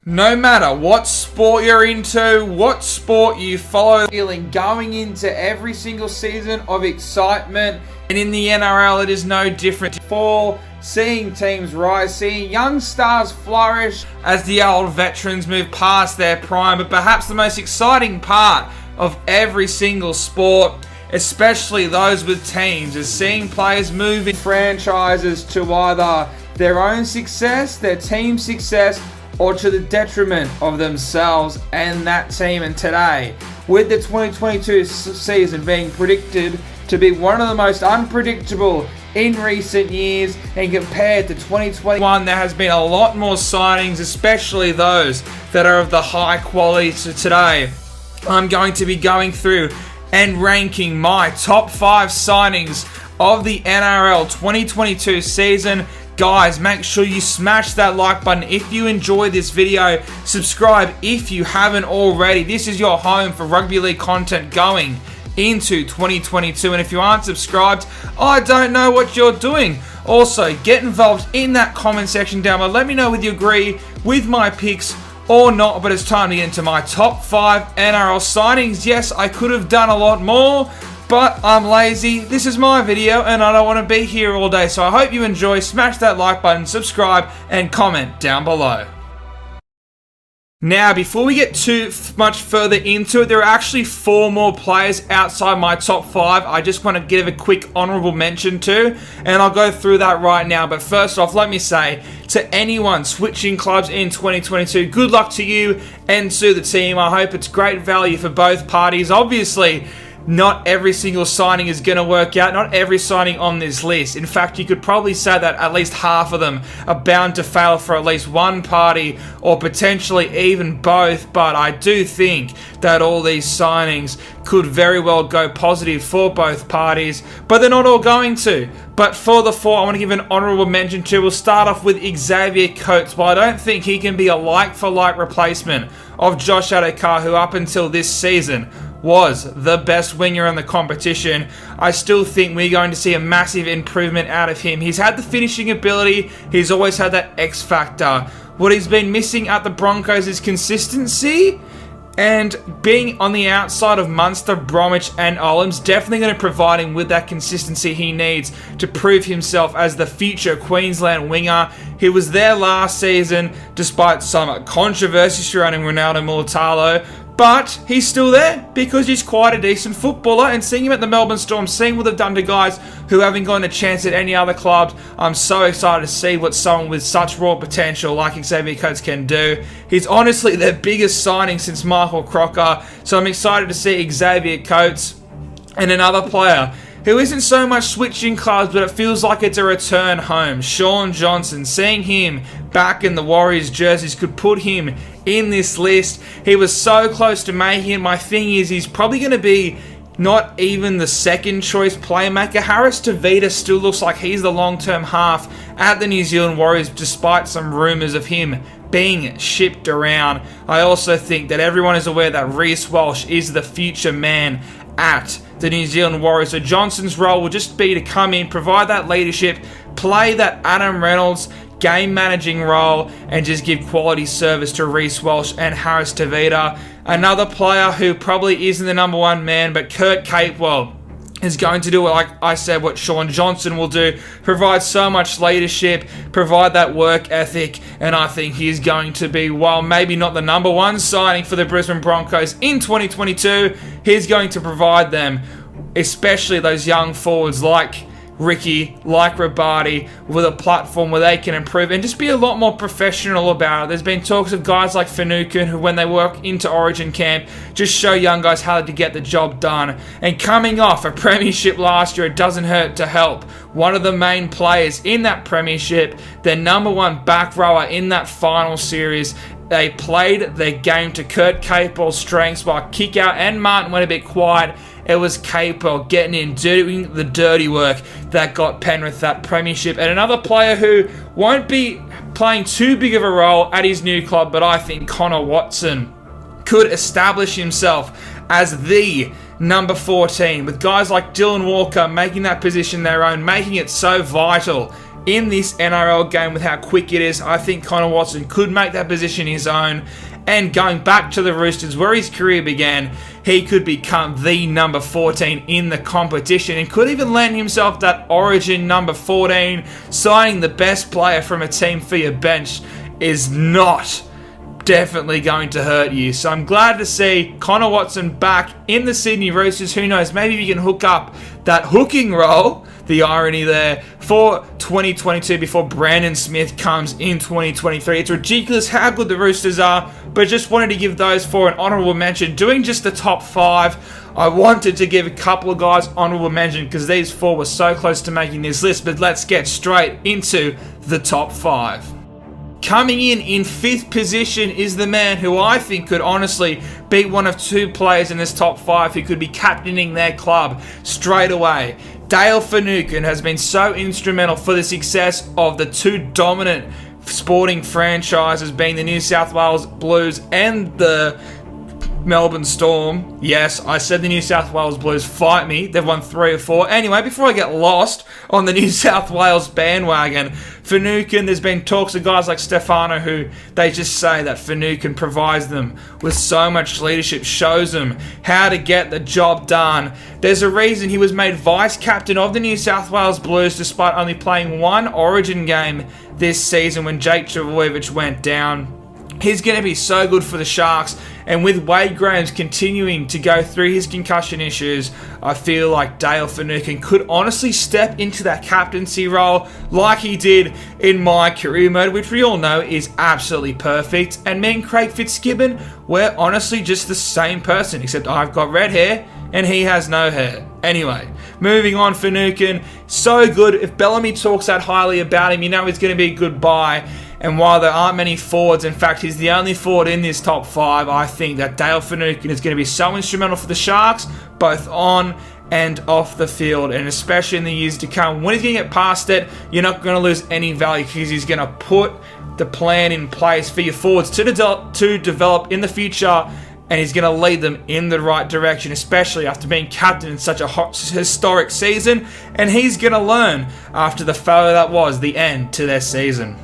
No matter what sport you're into, what sport you follow, feeling going into every single season of excitement. And in the NRL, it is no different. For seeing teams rise, seeing young stars flourish as the old veterans move past their prime. But perhaps the most exciting part of every single sport, especially those with teams, is seeing players move in franchises to either their own success, their team success, or to the detriment of themselves and that team. And today, with the 2022 season being predicted to be one of the most unpredictable in recent years, and compared to 2021, there has been a lot more signings, especially those that are of the high quality. So today, I'm going to be going through and ranking my top 5 signings of the NRL 2022 season. Guys, make sure you smash that like button if you enjoy this video. Subscribe if you haven't already. This is your home for rugby league content going into 2022. And if you aren't subscribed, I don't know what you're doing. Also, get involved in that comment section down below. Let me know whether you agree with my picks or not. But it's time to get into my top 5 NRL signings. Yes, I could have done a lot more, but I'm lazy. This is my video and I don't want to be here all day. So I hope you enjoy. Smash that like button, subscribe, and comment down below. Now, before we get too much further into it, there are actually 4 more players outside my top 5 I just want to give a quick honourable mention to, and I'll go through that right now. But first off, let me say to anyone switching clubs in 2022, good luck to you and to the team. I hope it's great value for both parties. Obviously, not every single signing is going to work out. Not every signing on this list. In fact, you could probably say that at least half of them are bound to fail for at least one party, or potentially even both. But I do think that all these signings could very well go positive for both parties, but they're not all going to. But for the 4, I want to give an honourable mention to. We'll start off with Xavier Coates. While I don't think he can be a like-for-like replacement of Josh Adokar, who up until this season was the best winger in the competition, I still think we're going to see a massive improvement out of him. He's had the finishing ability. He's always had that X factor. What he's been missing at the Broncos is consistency, and being on the outside of Munster, Bromwich and Olam's definitely going to provide him with that consistency he needs to prove himself as the future Queensland winger. He was there last season despite some controversy surrounding Ronaldo Mulitalo, but he's still there because he's quite a decent footballer. And seeing him at the Melbourne Storm, seeing what they've done to guys who haven't gotten a chance at any other clubs, I'm so excited to see what someone with such raw potential like Xavier Coates can do. He's honestly their biggest signing since Michael Crocker, so I'm excited to see Xavier Coates. And another player who isn't so much switching clubs, but it feels like it's a return home, Shaun Johnson. Seeing him back in the Warriors jerseys could put him in this list. He was so close to making it. My thing is, he's probably going to be not even the second choice playmaker. Harris Tavita still looks like he's the long-term half at the New Zealand Warriors, despite some rumours of him being shipped around. I also think that everyone is aware that Reece Walsh is the future man at the New Zealand Warriors. So Johnson's role will just be to come in, provide that leadership, play that Adam Reynolds game managing role, and just give quality service to Reece Walsh and Harris Tavita. Another player who probably isn't the number 1 man, but Kurt Capewell is going to do, like I said, what Shaun Johnson will do, provide so much leadership, provide that work ethic, and I think he's going to be, while maybe not the number 1 signing for the Brisbane Broncos in 2022, he's going to provide them, especially those young forwards like Ricky, like Rabati, with a platform where they can improve and just be a lot more professional about it. There's been talks of guys like Finucane who, when they work into Origin camp, just show young guys how to get the job done. And coming off a premiership last year, it doesn't hurt to help one of the main players in that premiership, their number 1 back rower in that final series. They played their game to Kurt Capewell's strengths, while Kickout and Martin went a bit quiet. It was Capewell getting in, doing the dirty work that got Penrith that premiership. And another player who won't be playing too big of a role at his new club, but I think Connor Watson could establish himself as the number 14, with guys like Dylan Walker making that position their own, making it so vital in this NRL game with how quick it is. I think Connor Watson could make that position his own. And going back to the Roosters, where his career began, he could become the number 14 in the competition and could even land himself that Origin number 14. Signing the best player from a team for your bench is not definitely going to hurt you. So I'm glad to see Connor Watson back in the Sydney Roosters. Who knows, maybe you can hook up that hooking role, the irony there, for 2022 before Brandon Smith comes in 2023. It's ridiculous how good the Roosters are, but just wanted to give those four an honourable mention. Doing just the top 5, I wanted to give a couple of guys honourable mention because these 4 were so close to making this list, but let's get straight into the top 5. Coming in 5th position is the man who I think could honestly be one of 2 players in this top 5 who could be captaining their club straight away. Dale Finucane has been so instrumental for the success of the 2 dominant sporting franchises being the New South Wales Blues and the Melbourne Storm. Yes, I said the New South Wales Blues, fight me. They've won 3 or 4. Anyway, before I get lost on the New South Wales bandwagon, Finucane, there's been talks of guys like Stefano who they just say that Finucane provides them with so much leadership, shows them how to get the job done. There's a reason he was made vice captain of the New South Wales Blues despite only playing 1 Origin game this season when Jake Trbojevic went down. He's going to be so good for the Sharks, and with Wade Graham's continuing to go through his concussion issues, I feel like Dale Finucane could honestly step into that captaincy role like he did in my career mode, which we all know is absolutely perfect. And me and Craig Fitzgibbon, we're honestly just the same person, except I've got red hair and he has no hair. Anyway, moving on, Finucane, so good. If Bellamy talks that highly about him, you know he's going to be a good buy. And while there aren't many forwards, in fact, he's the only forward in this top 5, I think that Dale Finucane is going to be so instrumental for the Sharks, both on and off the field, and especially in the years to come. When he's going to get past it, you're not going to lose any value because he's going to put the plan in place for your forwards to develop in the future, and he's going to lead them in the right direction, especially after being captain in such a historic season, and he's going to learn after the failure that was the end to their season.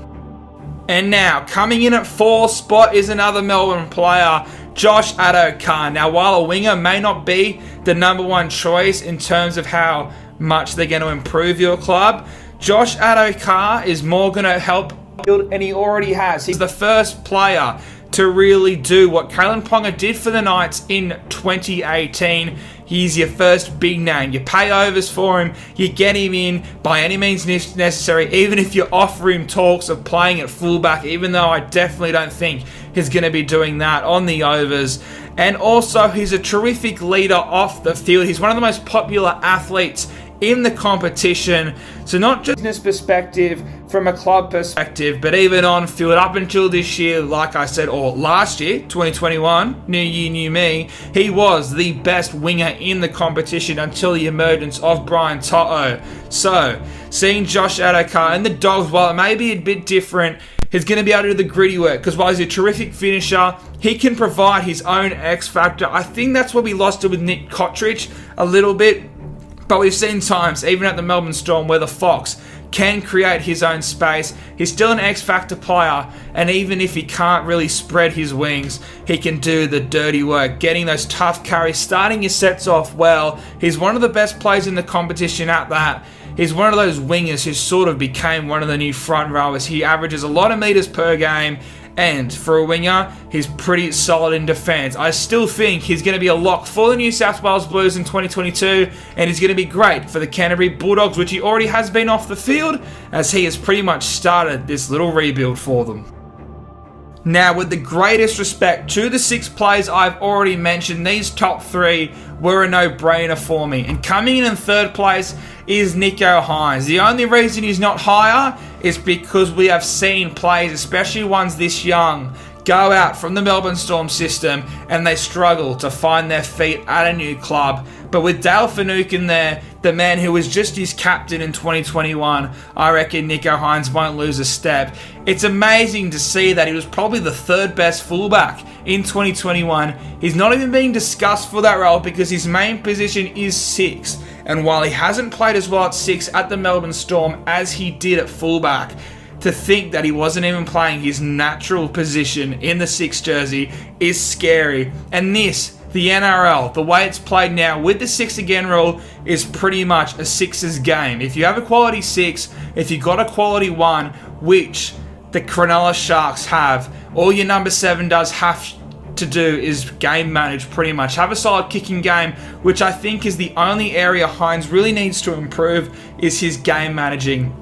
And now, coming in at 4th spot is another Melbourne player, Josh Addo-Carr. Now, while a winger may not be the number 1 choice in terms of how much they're going to improve your club, Josh Addo-Carr is more going to help build, and he already has. He's the first player to really do what Kalen Ponga did for the Knights in 2018. He's your first big name. You pay overs for him. You get him in by any means necessary, even if you offer him talks of playing at fullback, even though I definitely don't think he's going to be doing that on the overs. And also, he's a terrific leader off the field. He's one of the most popular athletes in the competition. So not just business perspective, from a club perspective, but even on field up until this year, like I said, or last year, 2021, new year, new me, he was the best winger in the competition until the emergence of Brian To'o. So, seeing Josh Addo-Carr and the Dogs, while it may be a bit different, he's going to be able to do the gritty work because while he's a terrific finisher, he can provide his own X factor. I think that's what we lost it with Nick Cottridge a little bit. But we've seen times, even at the Melbourne Storm, where the Fox can create his own space. He's still an X-Factor player, and even if he can't really spread his wings, he can do the dirty work, getting those tough carries, starting his sets off well. He's one of the best players in the competition at that. He's one of those wingers who sort of became one of the new front rowers. He averages a lot of meters per game, and for a winger, he's pretty solid in defence. I still think he's going to be a lock for the New South Wales Blues in 2022, and he's going to be great for the Canterbury Bulldogs, which he already has been off the field, as he has pretty much started this little rebuild for them. Now, with the greatest respect to the 6 players I've already mentioned, these top 3 were a no-brainer for me. And coming in 3rd place is Nicho Hynes. The only reason he's not higher is because we have seen players, especially ones this young, go out from the Melbourne Storm system and they struggle to find their feet at a new club. But with Dale Finucane there, the man who was just his captain in 2021, I reckon Nicho Hynes won't lose a step. It's amazing to see that he was probably the 3rd best fullback in 2021. He's not even being discussed for that role because his main position is 6. And while he hasn't played as well at 6 at the Melbourne Storm as he did at fullback, to think that he wasn't even playing his natural position in the 6 jersey is scary. And this, the NRL, the way it's played now with the 6 again rule, is pretty much a 6's game. If you have a quality 6, if you got a quality 1, which the Cronulla Sharks have, all your number 7 does have to do is game manage pretty much. Have a solid kicking game, which I think is the only area Hines really needs to improve, is his game managing.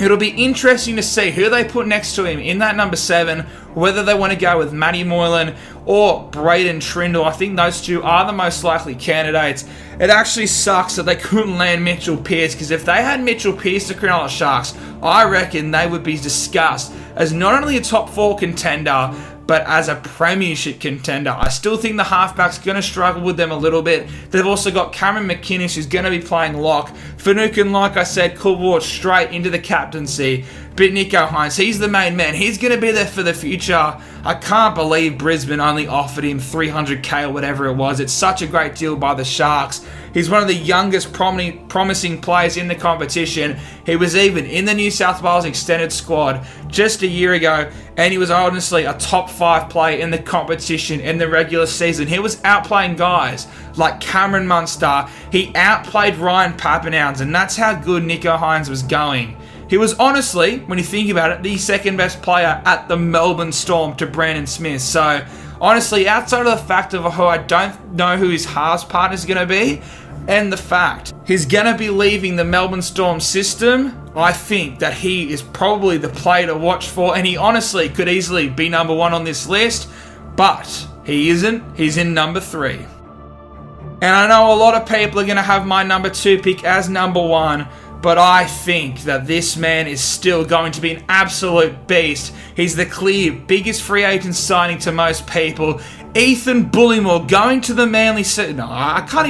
It'll be interesting to see who they put next to him in that number 7, whether they want to go with Matty Moylan or Braden Trindle. I think those two are the most likely candidates. It actually sucks that they couldn't land Mitchell Pearce, because if they had Mitchell Pearce, the Cronulla Sharks, I reckon they would be discussed as not only a top 4 contender, but as a premiership contender. I still think the halfback's going to struggle with them a little bit. They've also got Cameron McInnes, who's going to be playing lock. Finucane, like I said, could walk straight into the captaincy. But Nicho Hynes, he's the main man. He's going to be there for the future. I can't believe Brisbane only offered him $300K or whatever it was. It's such a great deal by the Sharks. He's one of the youngest promising players in the competition. He was even in the New South Wales extended squad just a year ago, and he was honestly a top 5 player in the competition in the regular season. He was outplaying guys like Cameron Munster. He outplayed Ryan Papenhuyzen, and that's how good Nicho Hynes was going. He was honestly, when you think about it, the second best player at the Melbourne Storm to Brandon Smith. So, honestly, outside of the fact of who I don't know who his halves partner is going to be, and the fact he's going to be leaving the Melbourne Storm system, I think that he is probably the player to watch for, and he honestly could easily be number 1 on this list, but he isn't. He's in number 3. And I know a lot of people are going to have my number 2 pick as number 1, but I think that this man is still going to be an absolute beast. He's the clear biggest free agent signing to most people. Ethan Bullimore going to the Manly... No, I can't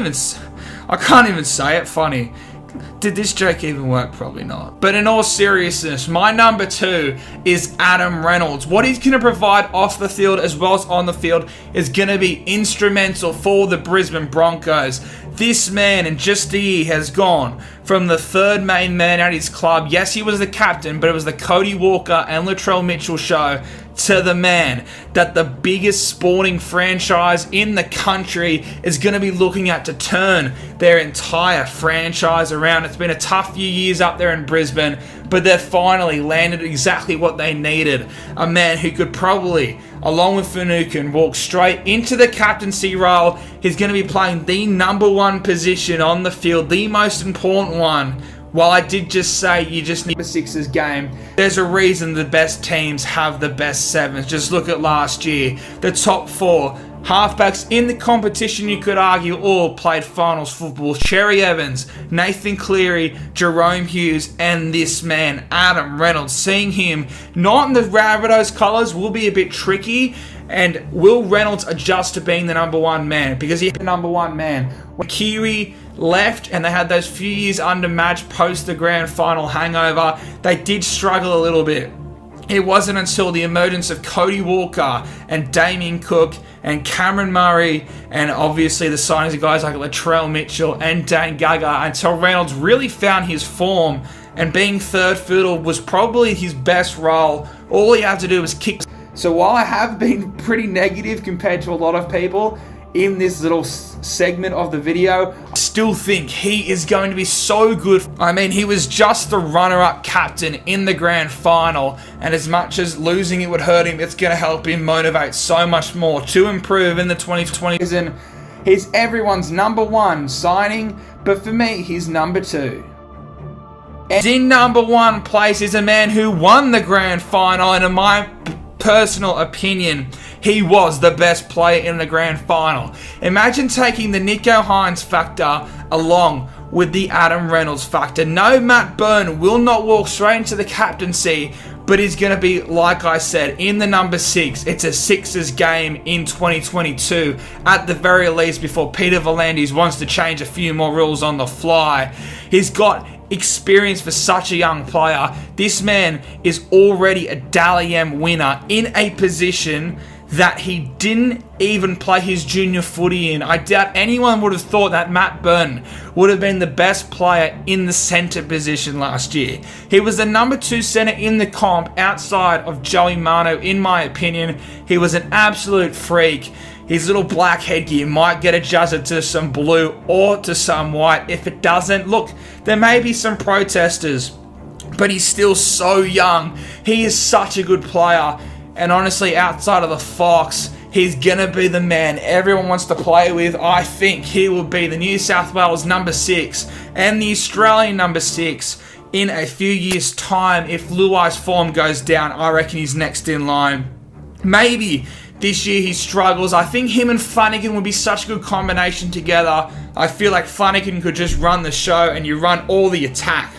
even say it. Funny. Did this joke even work? Probably not. But in all seriousness, my number 2 is Adam Reynolds. What he's going to provide off the field as well as on the field is going to be instrumental for the Brisbane Broncos. This man in just a year has gone from the 3rd main man at his club. Yes, he was the captain, but it was the Cody Walker and Latrell Mitchell show, to the man that the biggest sporting franchise in the country is going to be looking at to turn their entire franchise around. It's been a tough few years up there in Brisbane, but they've finally landed exactly what they needed. A man who could probably, along with Finucane, walk straight into the captaincy role. He's going to be playing the number 1 position on the field, the most important one. While I did just say you just need a 6's game, there's a reason the best teams have the best 7s. Just look at last year. The top 4 halfbacks in the competition, you could argue, all played finals football. Cherry Evans, Nathan Cleary, Jerome Hughes, and this man, Adam Reynolds. Seeing him not in the Rabbitohs colours will be a bit tricky. And will Reynolds adjust to being the number 1 man? Because he's the number 1 man. When Kiwi left and they had those few years under Madge post the grand final hangover, they did struggle a little bit. It wasn't until the emergence of Cody Walker and Damien Cook and Cameron Murray and obviously the signings of guys like Latrell Mitchell and Dane Gaga until Reynolds really found his form, and being third fiddle was probably his best role. All he had to do was kick. So while I have been pretty negative compared to a lot of people in this little segment of the video, I still think he is going to be so good. I mean, he was just the runner-up captain in the grand final, and as much as losing it would hurt him, it's going to help him motivate so much more to improve in the 2020 season. He's everyone's number 1 signing, but for me, he's number 2. And in number 1 place is a man who won the grand final, and in my personal opinion, he was the best player in the grand final. Imagine taking the Nicho Hynes factor along with the Adam Reynolds factor. No, Matt Byrne will not walk straight into the captaincy, but he's going to be, like I said, in the number 6. It's a 6's game in 2022, at the very least, before Peter V'landys wants to change a few more rules on the fly. He's got experience for such a young player. This man is already a Dally M winner in a position that he didn't even play his junior footy in. I doubt anyone would have thought that Matt Burton would have been the best player in the centre position last year. He was the number 2 centre in the comp outside of Joey Manu, in my opinion. He was an absolute freak. His little black headgear might get adjusted to some blue or to some white. If it doesn't, look, there may be some protesters, but he's still so young. He is such a good player. And honestly, outside of the Fox, he's going to be the man everyone wants to play with. I think he will be the New South Wales number 6 and the Australian number 6 in a few years' time. If Luai's form goes down, I reckon he's next in line. Maybe this year he struggles. I think him and Flanagan would be such a good combination together. I feel like Flanagan could just run the show and you run all the attack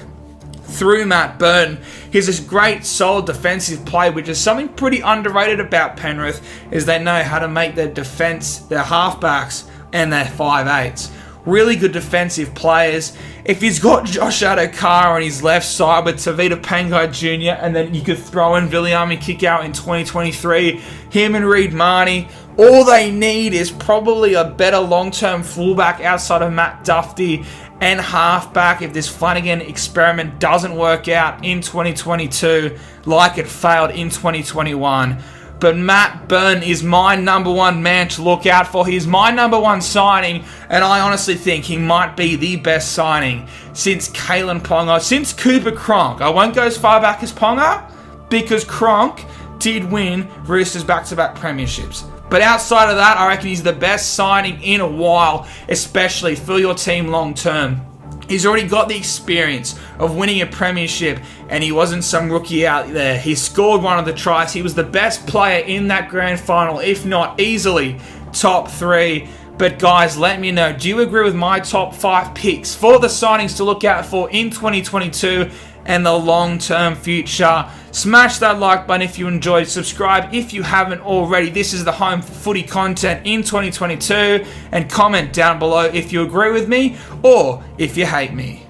through Matt Burton. He's this great, solid defensive play, which is something pretty underrated about Penrith, is they know how to make their defense, their halfbacks, and their 5'8s. Really good defensive players. If he's got Josh Adokar on his left side with Tavita Pangai Jr., and then you could throw in Viliami Kickout in 2023, him and Reid Marnie, all they need is probably a better long-term fullback outside of Matt Duffy and halfback if this Flanagan experiment doesn't work out in 2022 like it failed in 2021. But Matt Burton is my number 1 man to look out for. He's my number 1 signing, and I honestly think he might be the best signing since Kalen Ponga, since Cooper Cronk. I won't go as far back as Ponga, because Cronk did win Roosters back-to-back premierships. But outside of that, I reckon he's the best signing in a while, especially for your team long term. He's already got the experience of winning a premiership, and he wasn't some rookie out there. He scored one of the tries. He was the best player in that grand final, if not easily top 3. But guys, let me know, do you agree with my top 5 picks for the signings to look out for in 2022 and the long-term future? Smash that like button if you enjoyed. Subscribe if you haven't already. This is the home for footy content in 2022. And comment down below if you agree with me or if you hate me.